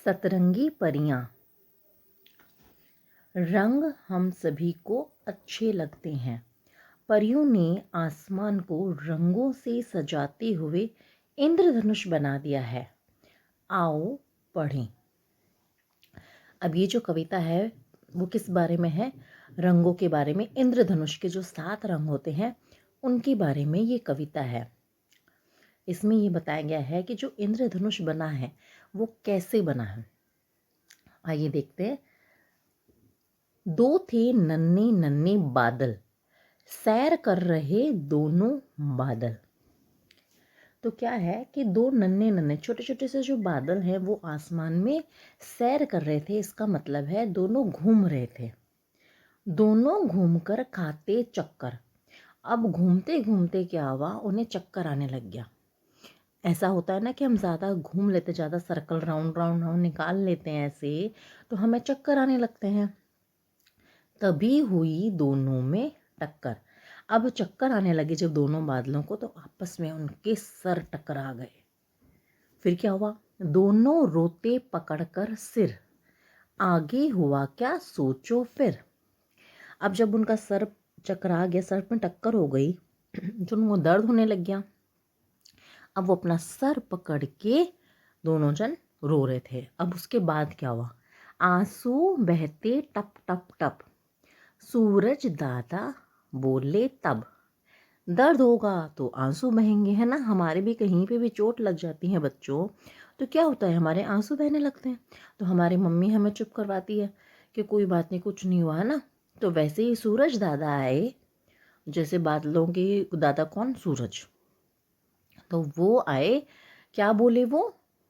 सतरंगी परियां। रंग हम सभी को अच्छे लगते हैं। परियों ने आसमान को रंगों से सजाते हुए इंद्रधनुष बना दिया है। आओ पढ़ें। अब ये जो कविता है वो किस बारे में है? रंगों के बारे में। इंद्रधनुष के जो 7 रंग होते हैं उनके बारे में ये कविता है। इसमें ये बताया गया है कि जो इंद्रधनुष बना है वो कैसे बना है। आइए देखते हैं। दो थे नन्हे नन्हे बादल, सैर कर रहे दोनों बादल। तो क्या है कि दो नन्हे नन्हे छोटे छोटे से जो बादल हैं वो आसमान में सैर कर रहे थे। इसका मतलब है दोनों घूम रहे थे। दोनों घूमकर खाते चक्कर। अब घूमते घूमते क्या हुआ, उन्हें चक्कर आने लग गया। ऐसा होता है ना कि हम ज़्यादा घूम लेते, ज़्यादा सर्कल राउंड राउंड राउंड निकाल लेते हैं ऐसे, तो हमें चक्कर आने लगते हैं। तभी हुई दोनों में टक्कर। अब चक्कर आने लगे जब दोनों बादलों को, तो आपस में उनके सर टकरा गए। फिर क्या हुआ? दोनों रोते पकड़कर सिर, आगे हुआ क्या सोचो फिर। अब जब उनका सर चकरा गया, सर में टक्कर हो गई तो उनको दर्द होने लग गया। अब वो अपना सर पकड़ के दोनों जन रो रहे थे। अब उसके बाद क्या हुआ? आंसू बहते टप टप टप। सूरज दादा बोले तब, दर्द होगा तो आंसू बहेंगे, है ना। हमारे भी कहीं पे भी चोट लग जाती है बच्चों, तो क्या होता है, हमारे आंसू बहने लगते हैं। तो हमारी मम्मी हमें चुप करवाती है कि कोई बात नहीं, कुछ नहीं हुआ, है ना। तो वैसे ही सूरज दादा आए, जैसे बादलों के दादा कौन? सूरज। तो वो आए, क्या बोले वो?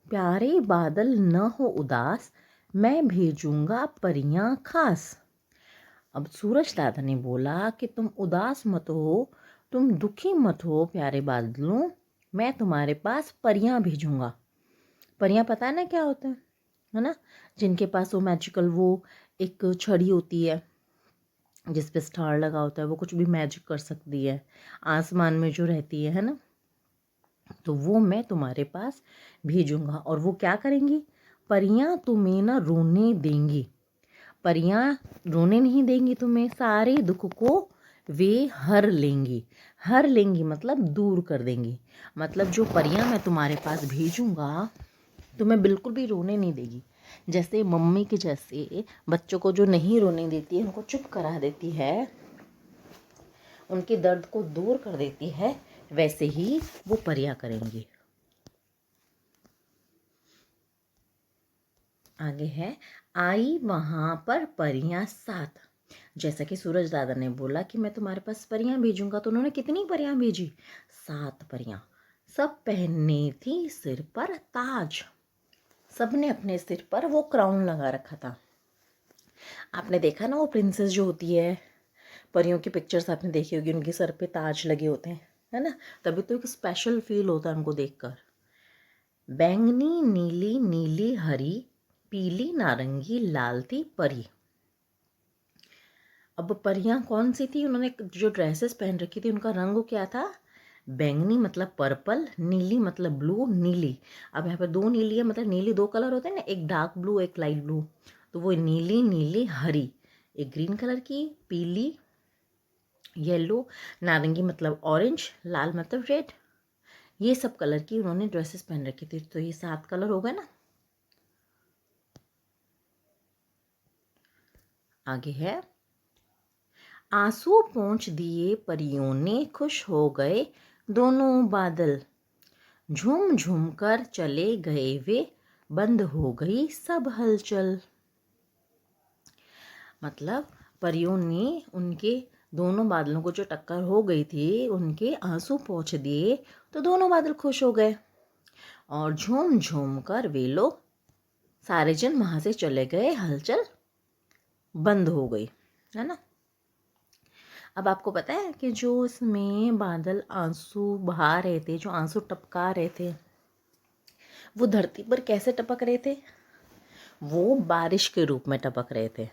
प्यारे बादल न हो उदास, मैं भेजूंगा परियां खास। अब सूरज दादा ने बोला कि तुम उदास मत हो, तुम दुखी मत हो प्यारे बादलों, मैं तुम्हारे पास परियां भेजूंगा। परियां पता है ना क्या होता है ना। जिनके पास वो मैजिकल वो एक छड़ी होती है जिस पे स्टार लगा होता है, वो कुछ भी मैजिक कर सकती है, आसमान में जो रहती है ना। तो वो मैं तुम्हारे पास भेजूंगा और वो क्या करेंगी? परियां तुम्हें ना रोने देंगी। परियां रोने नहीं देंगी तुम्हें, सारे दुख को वे हर लेंगी। हर लेंगी मतलब दूर कर देंगी। मतलब जो परियां मैं तुम्हारे पास भेजूंगा तुम्हें बिल्कुल भी रोने नहीं देगी। जैसे मम्मी के जैसे बच्चों को जो नहीं रोने देती है, उनको चुप करा देती है, उनके दर्द को दूर कर देती है, वैसे ही वो परियां करेंगी। आगे है, आई वहां पर परियां साथ। जैसा कि सूरज दादा ने बोला कि मैं तुम्हारे पास परियां भेजूंगा, तो उन्होंने कितनी परियां भेजी? 7 परियां। सब पहनने थी सिर पर ताज। सबने अपने सिर पर वो क्राउन लगा रखा था। आपने देखा ना, वो प्रिंसेस जो होती है, परियों की पिक्चर्स आपने देखी होगी, उनके सर पे ताज लगे होते हैं, है ना। तभी तो एक स्पेशल फील होता है उनको देखकर। बैंगनी नीली नीली हरी, पीली नारंगी लाल थी परी। अब परियां कौन सी थी? उन्होंने जो ड्रेसेस पहन रखी थी उनका रंग क्या था? बैंगनी मतलब पर्पल, नीली मतलब ब्लू, नीली। अब यहाँ पर 2 नीली है, मतलब नीली 2 कलर होते हैं ना, एक डार्क ब्लू एक लाइट ब्लू। तो वो नीली नीली हरी, एक ग्रीन कलर की, पीली येलो, नारंगी मतलब ऑरेंज, लाल मतलब रेड। ये सब कलर की उन्होंने ड्रेसेस पहन रखी थी। तो ये 7 कलर हो गए ना। आगे है, आंसू पोंछ दिए परियों ने, खुश हो गए दोनों बादल। झूम झूम कर चले गए वे, बंद हो गई सब हलचल। मतलब परियों ने उनके दोनों बादलों को जो टक्कर हो गई थी, उनके आंसू पोंछ दिए, तो दोनों बादल खुश हो गए और झूम झूम कर वे लोग सारे जन वहां से चले गए, हलचल बंद हो गई, है ना। अब आपको पता है कि जो इसमें बादल आंसू बहा रहे थे, जो आंसू टपका रहे थे, वो धरती पर कैसे टपक रहे थे? वो बारिश के रूप में टपक रहे थे।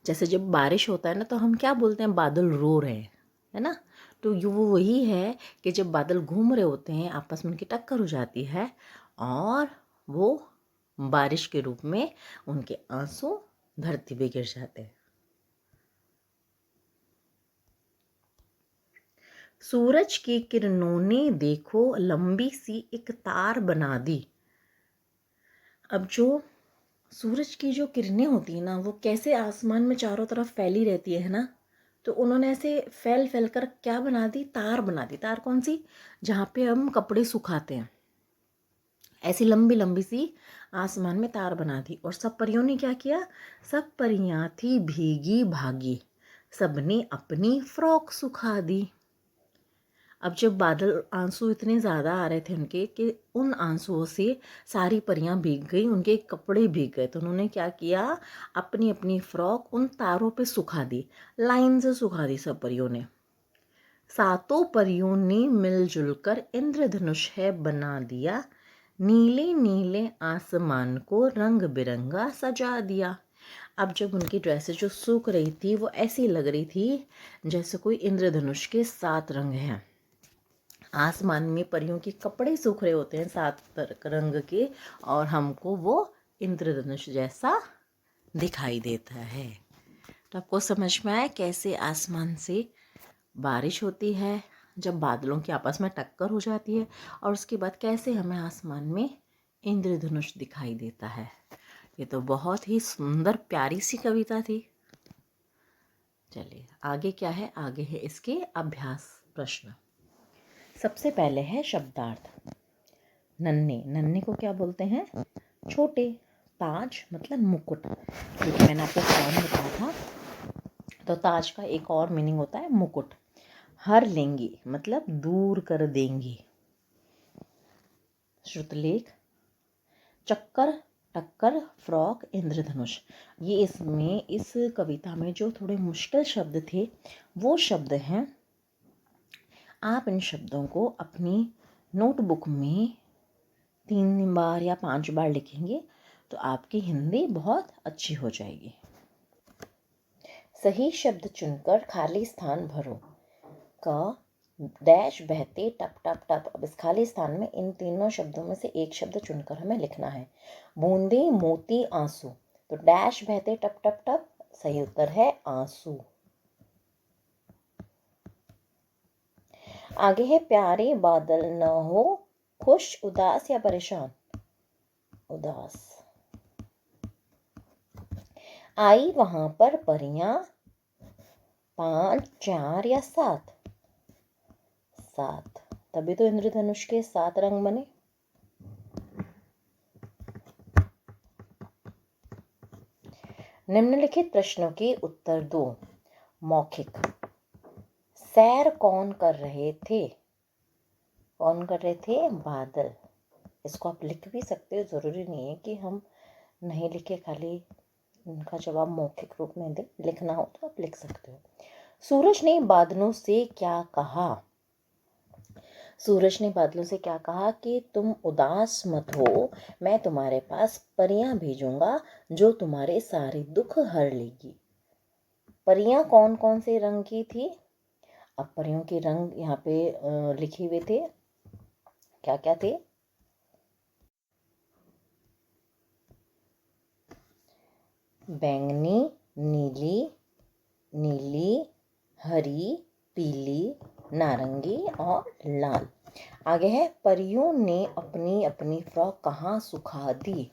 जैसे जब बारिश होता है ना, तो हम क्या बोलते हैं? बादल रो रहे हैं, है ना। तो ये वो वही है कि जब बादल घूम रहे होते हैं, आपस में उनकी टक्कर हो जाती है और वो बारिश के रूप में उनके आंसू धरती पे गिर जाते हैं। सूरज की किरणों ने देखो लंबी सी एक तार बना दी। अब जो सूरज की जो किरणें होती है ना, वो कैसे आसमान में चारों तरफ फैली रहती है ना, तो उन्होंने ऐसे फैल फैल कर क्या बना दी, तार बना दी। तार कौन सी, जहाँ पे हम कपड़े सुखाते हैं, ऐसी लंबी लंबी सी आसमान में तार बना दी। और सब परियों ने क्या किया, सब परियां थी भीगी भागी, सबने अपनी फ्रॉक सुखा दी। अब जब बादल आंसू इतने ज़्यादा आ रहे थे उनके कि उन आंसुओं से सारी परियां भीग गई, उनके कपड़े भीग गए, तो उन्होंने क्या किया, अपनी अपनी फ्रॉक उन तारों पे सुखा दी, लाइन से सुखा दी सब परियों ने। सातों परियों ने मिलजुल कर इंद्रधनुष है बना दिया, नीले नीले आसमान को रंग बिरंगा सजा दिया। अब जब उनकी ड्रेसेस जो सूख रही थी वो ऐसी लग रही थी जैसे कोई इंद्रधनुष के 7 रंग हैं। आसमान में परियों के कपड़े सूख रहे होते हैं 7 रंग के, और हमको वो इंद्रधनुष जैसा दिखाई देता है। तो आपको समझ में आया कैसे आसमान से बारिश होती है, जब बादलों की आपस में टक्कर हो जाती है, और उसके बाद कैसे हमें आसमान में इंद्रधनुष दिखाई देता है। ये तो बहुत ही सुंदर प्यारी सी कविता थी। चलिए आगे क्या है, आगे है इसके अभ्यास प्रश्न। सबसे पहले है शब्दार्थ। नन्हे, नन्हे को क्या बोलते हैं, छोटे। ताज मतलब मुकुट, क्योंकि मैंने आपको कौन बताया था, तो ताज का एक और मीनिंग होता है मुकुट। हर लेंगी मतलब दूर कर देंगी। श्रुतलेख, चक्कर, टक्कर, फ्रॉक, इंद्रधनुष। ये इसमें इस कविता में जो थोड़े मुश्किल शब्द थे वो शब्द हैं। आप इन शब्दों को अपनी नोटबुक में 3 बार या 5 बार लिखेंगे तो आपकी हिंदी बहुत अच्छी हो जाएगी। सही शब्द चुनकर खाली स्थान भरो। क डैश बहते टप टप टप। अब इस खाली स्थान में इन तीनों शब्दों में से एक शब्द चुनकर हमें लिखना है। बूंदे मोती आंसू, तो डैश बहते टप टप टप, सही उत्तर है आंसू। आगे है प्यारे बादल न हो खुश, उदास या परेशान, उदास। आई वहां पर परियां 5, 4 या 7, 7, तभी तो इंद्रधनुष के 7 रंग बने। निम्नलिखित प्रश्नों के उत्तर दो। मौखिक, सैर कौन कर रहे थे, कौन कर रहे थे, बादल। इसको आप लिख भी सकते हो, ज़रूरी नहीं है कि हम नहीं लिखे, खाली उनका जवाब मौखिक रूप में दे, लिखना हो तो आप लिख सकते हो। सूरज ने बादलों से क्या कहा, सूरज ने बादलों से क्या कहा कि तुम उदास मत हो, मैं तुम्हारे पास परियां भेजूंगा जो तुम्हारे सारे दुख हर लेगी। परियां कौन कौन से रंग की थी, अब परियों के रंग यहाँ पे लिखे हुए थे, क्या क्या थे, बैंगनी, नीली, नीली, हरी, पीली, नारंगी और लाल। आगे है परियों ने अपनी अपनी फ्रॉक कहाँ सुखा दी।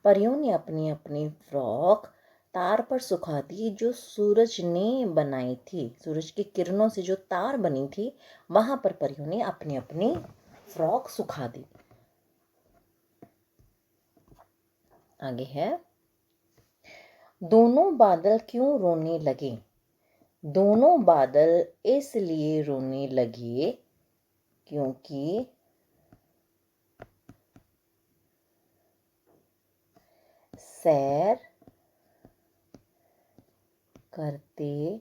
परियों ने अपनी अपनी फ्रॉक तार पर सुखा दी जो सूरज ने बनाई थी। सूरज की किरणों से जो तार बनी थी वहां पर परियों ने अपनी अपनी फ्रॉक सुखा दी। आगे है दोनों बादल क्यों रोने लगे। दोनों बादल इसलिए रोने लगे क्योंकि सैर करते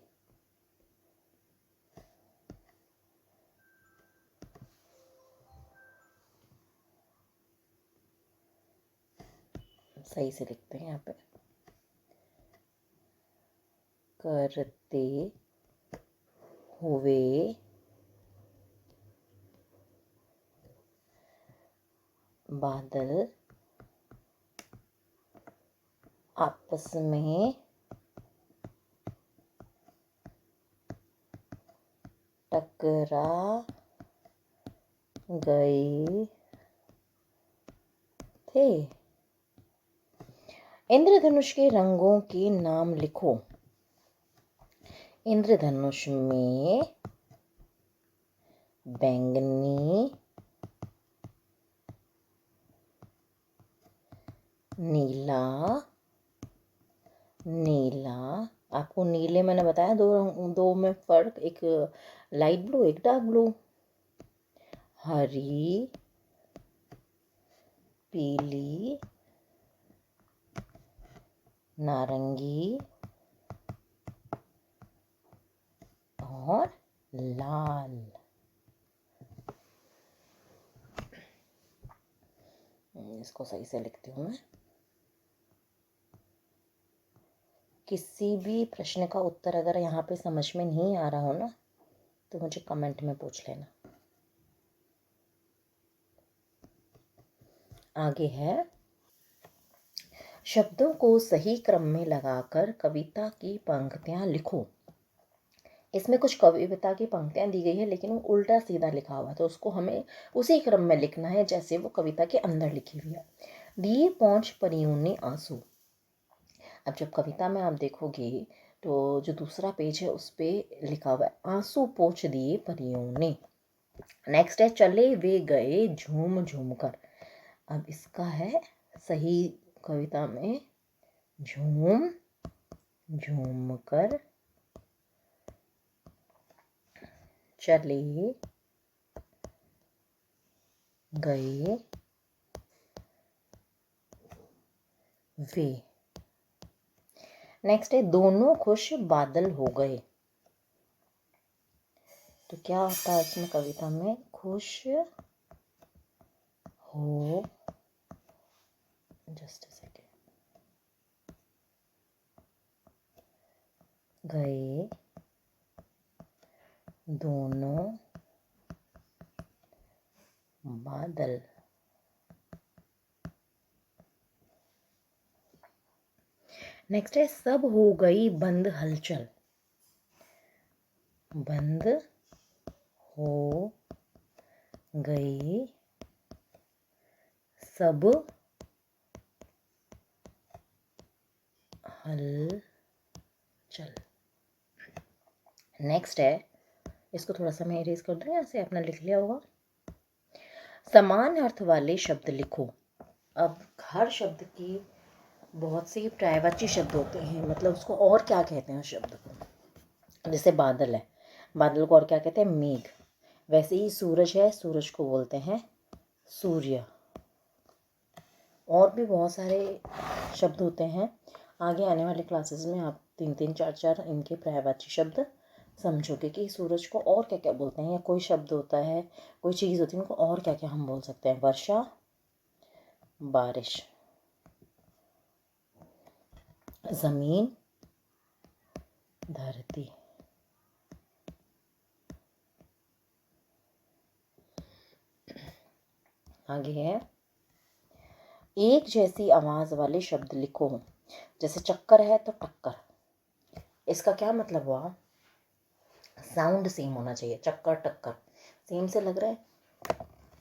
सही से लिखते हैं यहाँ पे, करते हुए बादल आपस में टकरा गए थे। इंद्रधनुष के रंगों के नाम लिखो। इंद्रधनुष में बैंगनी, नीला, नीला, आपको नीले मैंने बताया दो में फर्क, एक लाइट ब्लू एक डार्क ब्लू, हरी, पीली, नारंगी और लाल। इसको सही से लिखती हूँ मैं। किसी भी प्रश्न का उत्तर अगर यहाँ पे समझ में नहीं आ रहा हो ना, तो मुझे कमेंट में पूछ लेना। आगे है, शब्दों को सही क्रम में लगाकर कविता की पंक्तियाँ लिखो। इसमें कुछ कविता की पंक्तियाँ दी गई है, लेकिन वो उल्टा सीधा लिखा हुआ है, तो उसको हमें उसी क्रम में लिखना है जैसे वो कविता के अंदर लिखी हुई है। दिए पहुँच परियों ने आंसू। अब जब कविता में आप देखोगे तो जो दूसरा पेज है उस पर लिखा हुआ है आंसू पोंछ दिए परियों ने। नेक्स्ट है, चले वे गए झूम झूम कर। अब इसका है सही कविता में, झूम झूम कर चले गए वे। नेक्स्ट है, दोनों खुश बादल हो गए। तो क्या होता है इसमें कविता में, खुश हो, जस्ट अ सेकेंड, गए दोनों बादल। नेक्स्ट है, सब हो गई बंद हलचल। बंद हो गई सब हलचल। नेक्स्ट है, इसको थोड़ा सा मैं इरेज कर दूँ, ऐसे अपना लिख लिया होगा। समान अर्थ वाले शब्द लिखो। अब हर शब्द की बहुत सी पर्यायवाची शब्द होते हैं, मतलब उसको और क्या कहते हैं उस शब्द को। जैसे बादल है, बादल को और क्या कहते हैं, मेघ। वैसे ही सूरज है, सूरज को बोलते हैं सूर्य। और भी बहुत सारे शब्द होते हैं। आगे आने वाले क्लासेस में आप 3-3 4-4 इनके पर्यायवाची शब्द समझोगे कि सूरज को और क्या क्या बोलते हैं, या कोई शब्द होता है, कोई चीज़ होती है, उनको और क्या क्या हम बोल सकते हैं। वर्षा, बारिश, ज़मीन, धरती। आगे है, एक जैसी आवाज़ वाले शब्द लिखो। जैसे चक्कर है तो टक्कर। इसका क्या मतलब हुआ, साउंड सेम होना चाहिए। चक्कर टक्कर सेम से लग रहा है।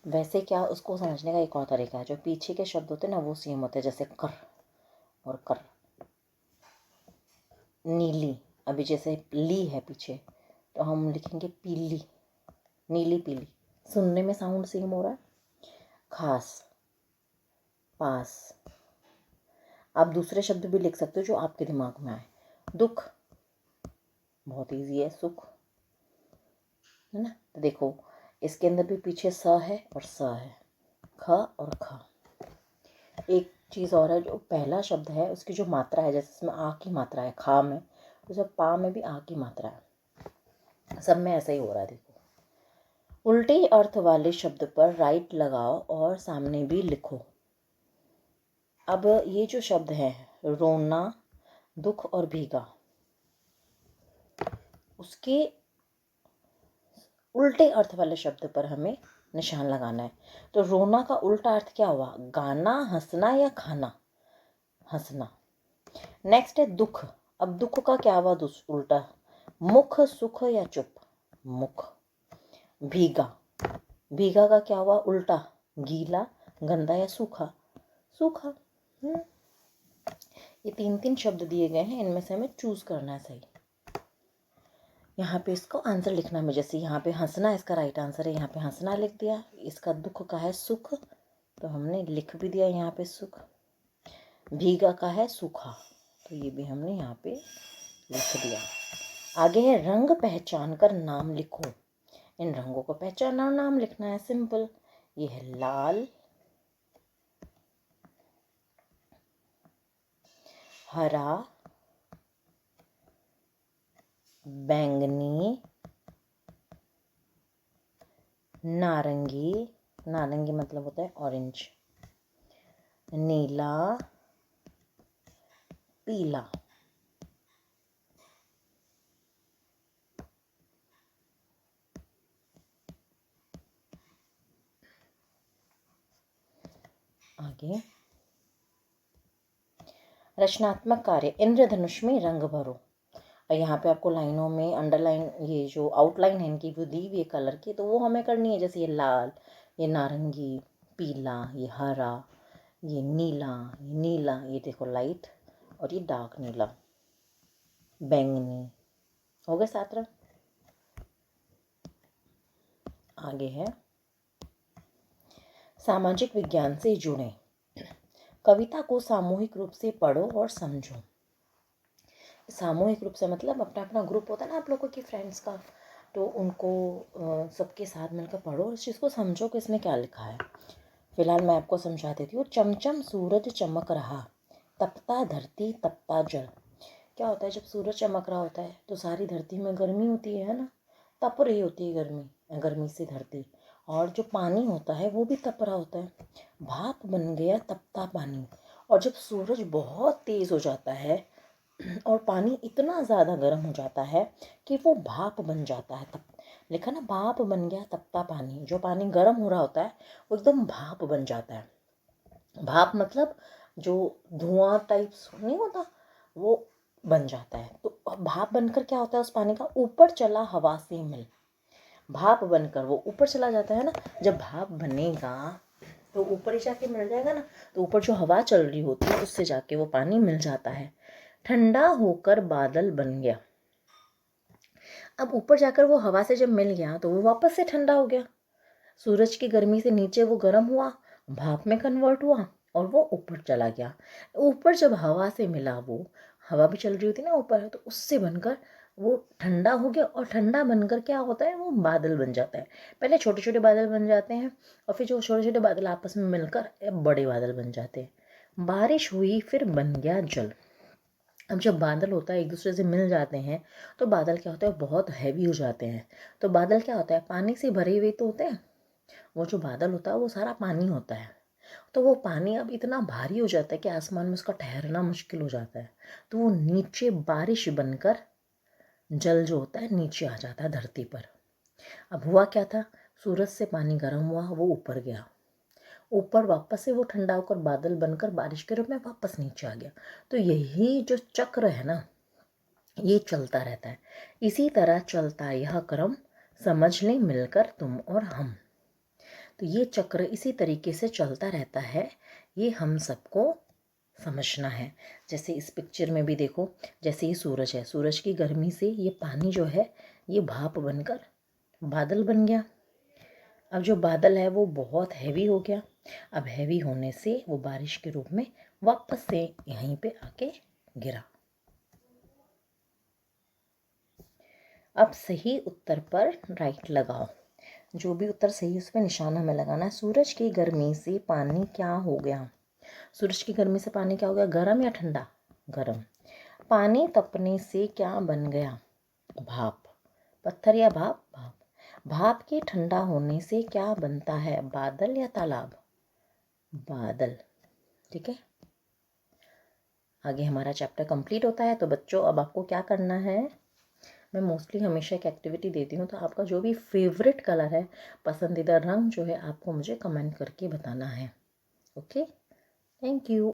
वैसे क्या, उसको समझने का एक और तरीका है, जो पीछे के शब्द होते हैं ना वो सेम होते हैं, जैसे कर और कर। नीली, अभी जैसे ली है पीछे, तो हम लिखेंगे पीली, नीली पीली। सुनने में साउंड सेम हो रहा है। खास, पास। आप दूसरे शब्द भी लिख सकते हो जो आपके दिमाग में आए। दुख, बहुत इजी है, सुख, है ना। तो देखो इसके अंदर भी पीछे स है और स है, ख और ख। एक चीज़ और है, जो पहला शब्द है उसकी जो मात्रा है, जैसे इसमें आ की मात्रा है खा में, तो पा में भी आ की मात्रा है। सब में ऐसा ही हो रहा है। देखो, उल्टे अर्थ वाले शब्द पर राइट लगाओ और सामने भी लिखो। अब ये जो शब्द है, रोना, दुख और भीगा, उसके उल्टे अर्थ वाले शब्द पर हमें निशान लगाना है। तो रोना का उल्टा अर्थ क्या हुआ, गाना, हंसना या खाना। हंसना। नेक्स्ट है दुख। अब दुख का क्या हुआ उल्टा, मुख सुख या चुप, मुख। भीगा, भीगा का क्या हुआ उल्टा, गीला गंदा या सूखा, सूखा। ये 3 शब्द दिए गए हैं, इनमें से हमें चूज करना है सही। यहाँ पे इसको आंसर लिखना है, जैसे यहाँ पे हंसना इसका राइट आंसर है, यहाँ पे हंसना लिख दिया। इसका दुख का है सुख, तो हमने लिख भी दिया यहाँ पे सुख। भीगा का है सूखा, तो ये भी हमने यहाँ पे लिख दिया। आगे है रंग पहचान कर नाम लिखो। इन रंगों को पहचानना और नाम लिखना है, सिंपल। ये है लाल, हरा, बैंगनी, नारंगी, नारंगी मतलब होता है ऑरेंज, नीला, पीला। आगे रचनात्मक कार्य, इंद्रधनुष में रंग भरो। और यहाँ पे आपको लाइनों में अंडरलाइन, ये जो आउटलाइन है इनकी वो दी हुई है कलर की, तो वो हमें करनी है। जैसे ये लाल, ये नारंगी, पीला, ये हरा, ये नीला, ये नीला, ये देखो लाइट, और ये डार्क नीला, बैंगनी। हो गए 7 रंग। आगे है सामाजिक विज्ञान से जुड़े। कविता को सामूहिक रूप से पढ़ो और समझो। सामूहिक रूप से मतलब अपना अपना ग्रुप होता है ना आप लोगों के फ्रेंड्स का, तो उनको सबके साथ मिलकर पढ़ो और इस चीज़ को समझो कि इसमें क्या लिखा है। फिलहाल मैं आपको समझा देती हूँ। चमचम सूरज चमक रहा, तपता धरती तपता जल। क्या होता है, जब सूरज चमक रहा होता है तो सारी धरती में गर्मी होती है ना, तप रही होती है गर्मी, गर्मी से धरती। और जो पानी होता है वो भी तप रहा होता है, भाप बन गया तपता पानी। और जब सूरज बहुत तेज़ हो जाता है और पानी इतना ज़्यादा गर्म हो जाता है कि वो भाप बन जाता है, तब लिखा ना भाप बन गया तपता पानी। जो पानी गर्म हो रहा होता है वो एकदम भाप बन जाता है। भाप मतलब जो धुआं टाइप नहीं होता, वो बन जाता है। तो भाप बनकर क्या होता है, उस पानी का ऊपर चला हवा से मिल, भाप बनकर वो ऊपर चला जाता है ना। जब भाप बनेगा तो ऊपर ही जाके मिल जाएगा ना, तो ऊपर जो हवा चल रही होती है उससे जाके वो पानी मिल जाता है। ठंडा होकर बादल बन गया। अब ऊपर जाकर वो हवा से जब मिल गया तो वो वापस से ठंडा हो गया। सूरज की गर्मी से नीचे वो गर्म हुआ, भाप में कन्वर्ट हुआ और वो ऊपर चला गया। ऊपर जब हवा से मिला, वो हवा भी चल रही होती ना ऊपर, तो उससे बनकर वो ठंडा हो गया। और ठंडा बनकर क्या होता है, वो बादल बन जाता है। पहले छोटे छोटे बादल बन जाते हैं और फिर जो छोटे छोटे बादल आपस में मिलकर बड़े बादल बन जाते हैं। बारिश हुई फिर बन गया जल। अब जब बादल होता है एक दूसरे से मिल जाते हैं तो बादल क्या होता है, बहुत हैवी हो जाते हैं। तो बादल क्या होता है, पानी से भरे हुए तो होते हैं। वो जो बादल होता है वो सारा पानी होता है। तो वो पानी अब इतना भारी हो जाता है कि आसमान में उसका ठहरना मुश्किल हो जाता है। तो वो नीचे बारिश बनकर जल जो होता है नीचे आ जाता है धरती पर। अब हुआ क्या था, सूरज से पानी गर्म हुआ, वो ऊपर गया, ऊपर वापस से वो ठंडा होकर बादल बनकर बारिश के रूप में वापस नीचे आ गया। तो यही जो चक्र है ना, ये चलता रहता है। इसी तरह चलता यह क्रम, समझ लें मिलकर तुम और हम। तो ये चक्र इसी तरीके से चलता रहता है, ये हम सबको समझना है। जैसे इस पिक्चर में भी देखो, जैसे ये सूरज है, सूरज की गर्मी से ये पानी जो है ये भाप बनकर बादल बन गया। अब जो बादल है वो बहुत हैवी हो गया। अब हैवी होने से वो बारिश के रूप में वापस से यहीं पे आके गिरा। अब सही उत्तर पर राइट लगाओ। जो भी उत्तर सही है उस पर निशान हमें लगाना है। सूरज की गर्मी से पानी क्या हो गया, सूरज की गर्मी से पानी क्या हो गया, गर्म या ठंडा, गर्म। पानी तपने से क्या बन गया, भाप। पत्थर या भाप, भाप। भाप के ठंडा होने से क्या बनता है, बादल या तालाब, बादल। ठीक है, आगे हमारा चैप्टर कंप्लीट होता है। तो बच्चों अब आपको क्या करना है, मैं मोस्टली हमेशा एक एक्टिविटी देती हूँ, तो आपका जो भी फेवरेट कलर है, पसंदीदा रंग जो है, आपको मुझे कमेंट करके बताना है। Okay, thank you.